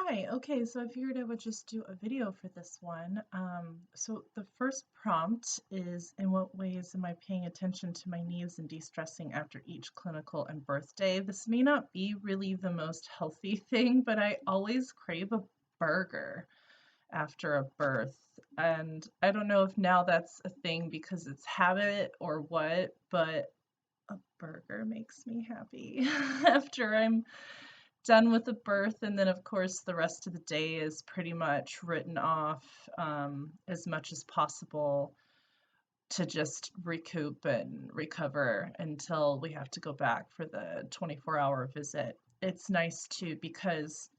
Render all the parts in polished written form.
Hi, okay, so I figured I would just do a video for this one. So the first prompt is, in what ways am I paying attention to my needs and de-stressing after each clinical and birthday? This may not be really the most healthy thing, but I always crave a burger after a birth. And I don't know if now that's a thing because it's habit or what, but a burger makes me happy after I'm done with the birth. And then, of course, the rest of the day is pretty much written off as much as possible to just recoup and recover until we have to go back for the 24-hour visit. It's nice too because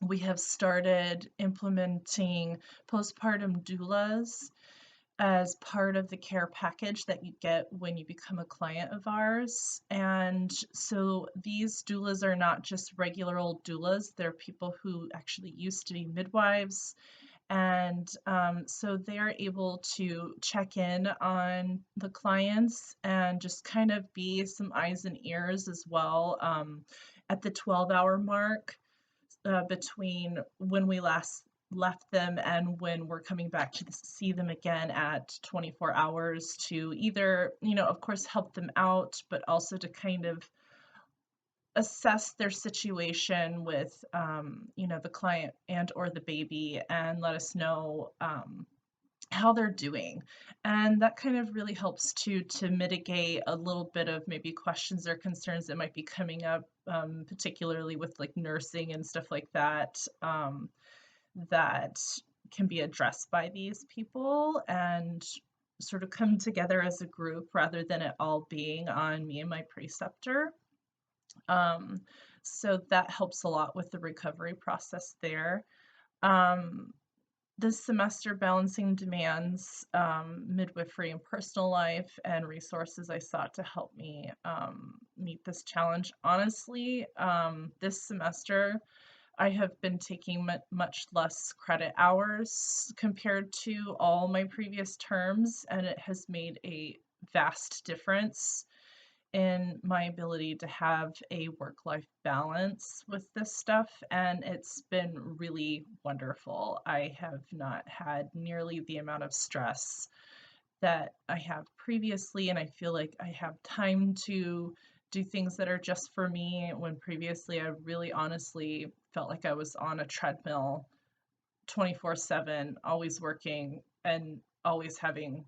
we have started implementing postpartum doulas as part of the care package that you get when you become a client of ours. And so these doulas are not just regular old doulas, they're people who actually used to be midwives. And so they're able to check in on the clients and just kind of be some eyes and ears as well at the 12-hour mark between when we last left them and when we're coming back to see them again at 24 hours to either, of course, help them out, but also to kind of assess their situation with, the client and or the baby and let us know how they're doing. And that kind of really helps to mitigate a little bit of maybe questions or concerns that might be coming up, particularly with like nursing and stuff like that, that can be addressed by these people and sort of come together as a group rather than it all being on me and my preceptor. Um, so that helps a lot with the recovery process there. Um, this semester, balancing demands, midwifery and personal life, and resources I sought to help me meet this challenge. Honestly, this semester, I have been taking much less credit hours compared to all my previous terms, and it has made a vast difference in my ability to have a work-life balance with this stuff, and it's been really wonderful. I have not had nearly the amount of stress that I have previously, and I feel like I have time to do things that are just for me when previously I really honestly felt like I was on a treadmill 24/7, always working and always having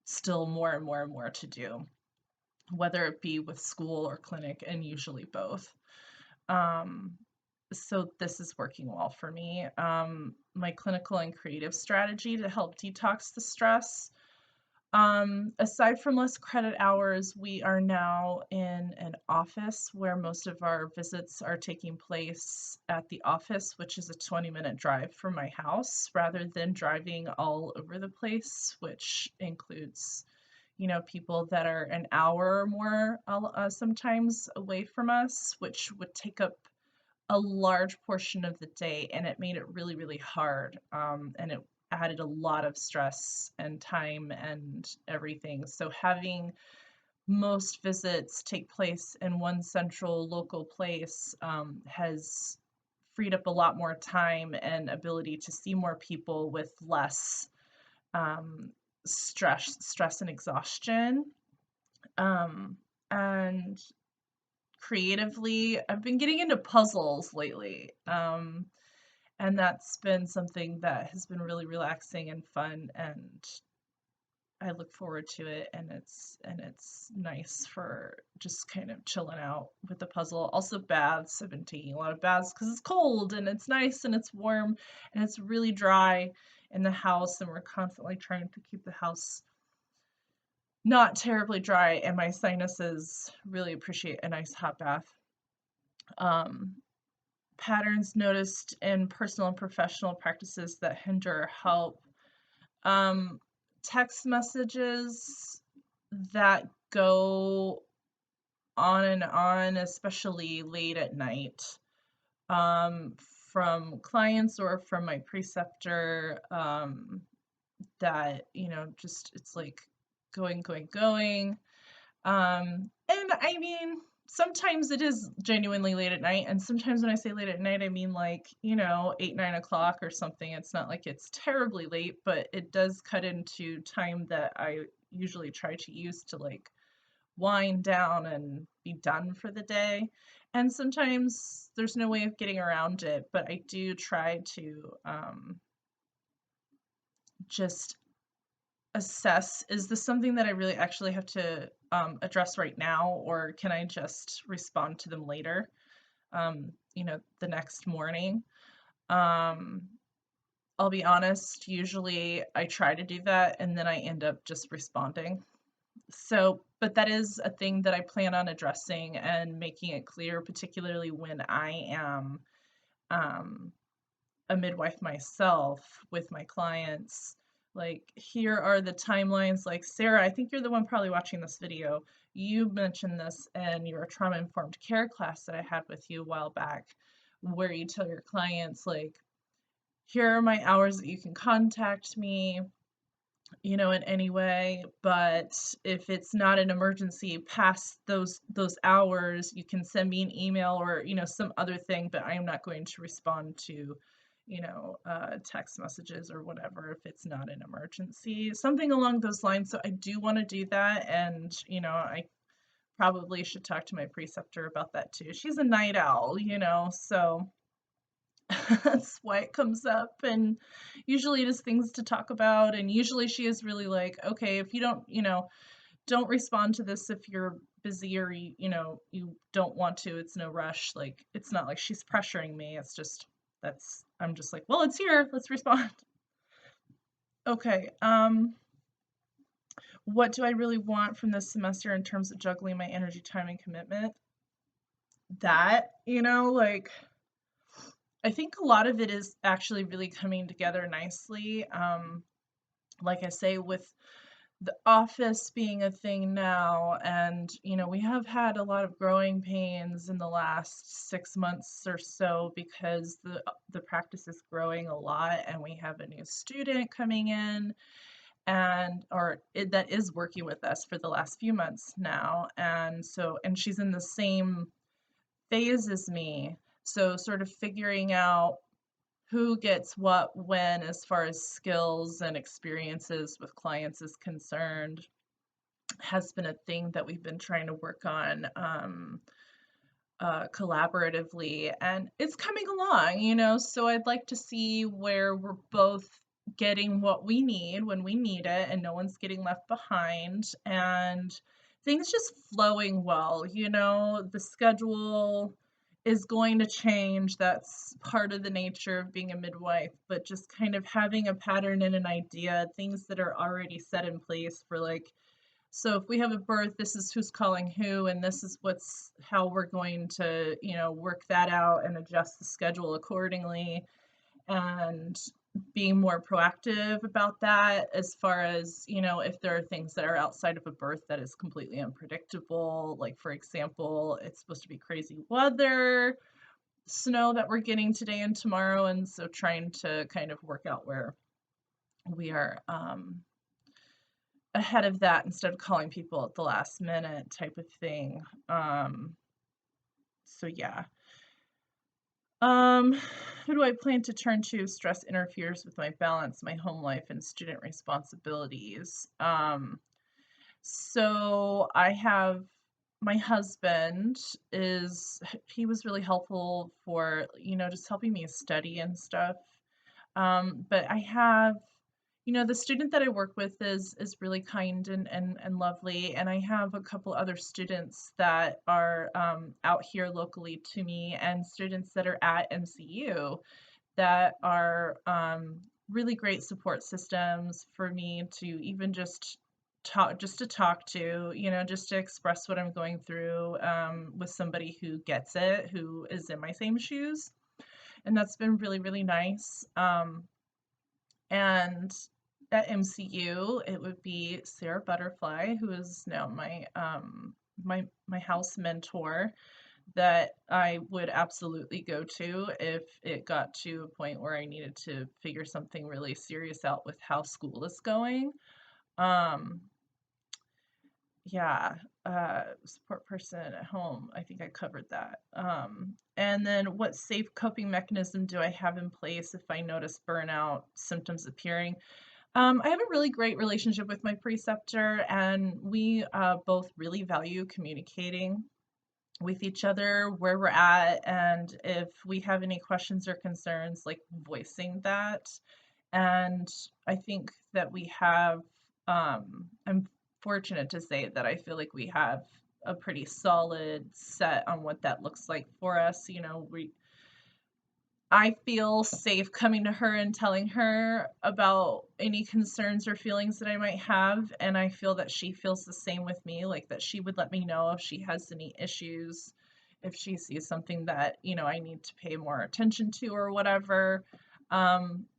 still more and more and more to do, whether it be with school or clinic, and usually both. Um, so this is working well for me. My clinical and creative strategy to help detox the stress. Aside from less credit hours, we are now in an office where most of our visits are taking place at the office, which is a 20-minute drive from my house, rather than driving all over the place, which includes people that are an hour or more sometimes away from us, which would take up a large portion of the day, and it made it really, really hard. And it added a lot of stress and time and everything. So having most visits take place in one central local place has freed up a lot more time and ability to see more people with less um, stress and exhaustion. Um, and creatively, I've been getting into puzzles lately. And that's been something that has been really relaxing and fun, and I look forward to it, and it's nice for just kind of chilling out with the puzzle. Also baths. I've been taking a lot of baths because it's cold and it's nice and it's warm and it's really dry in the house, and we're constantly trying to keep the house not terribly dry, and my sinuses really appreciate a nice hot bath. Um, Patterns noticed in personal and professional practices that hinder help. Um, Text messages that go on and on, especially late at night, um, from clients or from my preceptor, that, just it's like going, going, going. And I mean, sometimes it is genuinely late at night, and sometimes when I say late at night, I mean, like, 8, 9 o'clock or something. It's not like it's terribly late, but it does cut into time that I usually try to use to, like, wind down and be done for the day. And sometimes there's no way of getting around it, but I do try to, just assess, is this something that I really actually have to, address right now, or can I just respond to them later, the next morning? Um, I'll be honest, usually I try to do that and then I end up just responding. So, but that is a thing that I plan on addressing and making it clear, particularly when I am, um, a midwife myself with my clients. Like, here are the timelines. Like, Sarah, I think you're the one probably watching this video. You mentioned this in your trauma informed care class that I had with you a while back, where you tell your clients, like, here are my hours that you can contact me, in any way, but if it's not an emergency past those hours, you can send me an email or, some other thing, but I am not going to respond to, text messages or whatever if it's not an emergency, something along those lines. So I do want to do that, and, I probably should talk to my preceptor about that too. She's a night owl, so that's why it comes up, and usually it is things to talk about, and usually she is really like, okay, if you don't respond to this if you're busy, or you don't want to, it's no rush. Like, it's not like she's pressuring me. It's just, that's, I'm just like, well, it's here, let's respond. Okay, what do I really want from this semester in terms of juggling my energy, time, and commitment? That, like, I think a lot of it is actually really coming together nicely. Like I say, with the office being a thing now, and we have had a lot of growing pains in the last 6 months or so, because the practice is growing a lot, and we have a new student coming in, that is working with us for the last few months now, and she's in the same phase as me. So sort of figuring out who gets what when, as far as skills and experiences with clients is concerned, has been a thing that we've been trying to work on, collaboratively, and it's coming along, so I'd like to see where we're both getting what we need when we need it, and no one's getting left behind, and things just flowing well. The schedule is going to change. That's part of the nature of being a midwife, but just kind of having a pattern and an idea, things that are already set in place for, like, so if we have a birth, this is who's calling who, and this is how we're going to, work that out and adjust the schedule accordingly, and being more proactive about that, as far as, if there are things that are outside of a birth that is completely unpredictable. Like, for example, it's supposed to be crazy weather, snow that we're getting today and tomorrow, and so trying to kind of work out where we are, ahead of that, instead of calling people at the last minute, type of thing. So yeah. Um, who do I plan to turn to if stress interferes with my balance, my home life, and student responsibilities? So I have my husband. He was really helpful for, just helping me study and stuff. But I have, the student that I work with is really kind and lovely, and I have a couple other students that are, out here locally to me, and students that are at MCU that are, really great support systems for me to even just to talk to, just to express what I'm going through, with somebody who gets it, who is in my same shoes, and that's been really, really nice. And at MCU, it would be Sarah Butterfly, who is now my house mentor, that I would absolutely go to if it got to a point where I needed to figure something really serious out with how school is going. Um, yeah, support person at home. I think I covered that. And then what safe coping mechanism do I have in place if I notice burnout symptoms appearing? I have a really great relationship with my preceptor, and we both really value communicating with each other where we're at, and if we have any questions or concerns, like voicing that. And I think that we have, I'm fortunate to say that I feel like we have a pretty solid set on what that looks like for us. I feel safe coming to her and telling her about any concerns or feelings that I might have, and I feel that she feels the same with me, like that she would let me know if she has any issues, if she sees something that, I need to pay more attention to or whatever.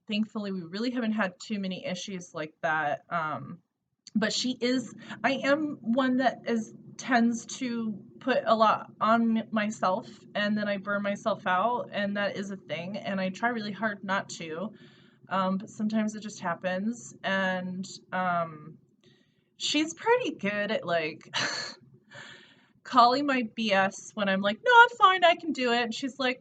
Thankfully, we really haven't had too many issues like that. But I am one that is tends to put a lot on myself, and then I burn myself out, and that is a thing, and I try really hard not to. But sometimes it just happens, and she's pretty good at like calling my BS when I'm like, no, I'm fine, I can do it. And she's like,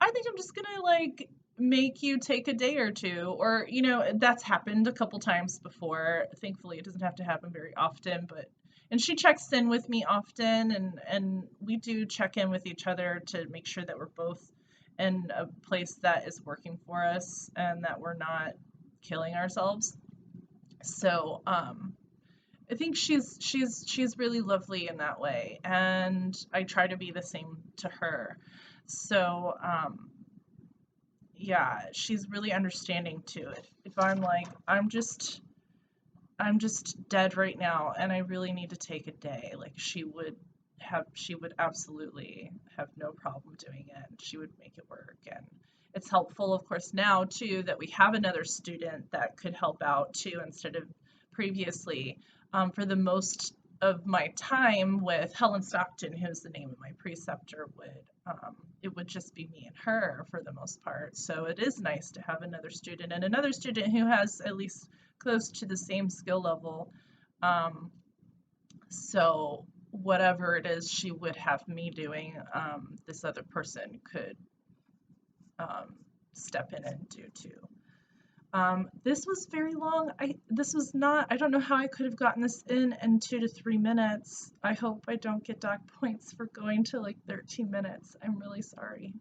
I think I'm just gonna like make you take a day or two, or that's happened a couple times before. Thankfully, it doesn't have to happen very often, but and she checks in with me often, and we do check in with each other to make sure that we're both in a place that is working for us and that we're not killing ourselves. So, I think she's really lovely in that way, and I try to be the same to her. So, yeah, she's really understanding too. If I'm like, I'm just dead right now and I really need to take a day, like she would absolutely have no problem doing it. She would make it work. And it's helpful, of course, now too that we have another student that could help out too instead of previously. For the most of my time with Helen Stockton, who's the name of my preceptor, it would just be me and her for the most part. So it is nice to have another student, and another student who has at least close to the same skill level. Um, so whatever it is she would have me doing, this other person could um, step in and do too. This was very long. This was not, I don't know how I could have gotten this in 2 to 3 minutes. I hope I don't get dock points for going to like 13 minutes. I'm really sorry.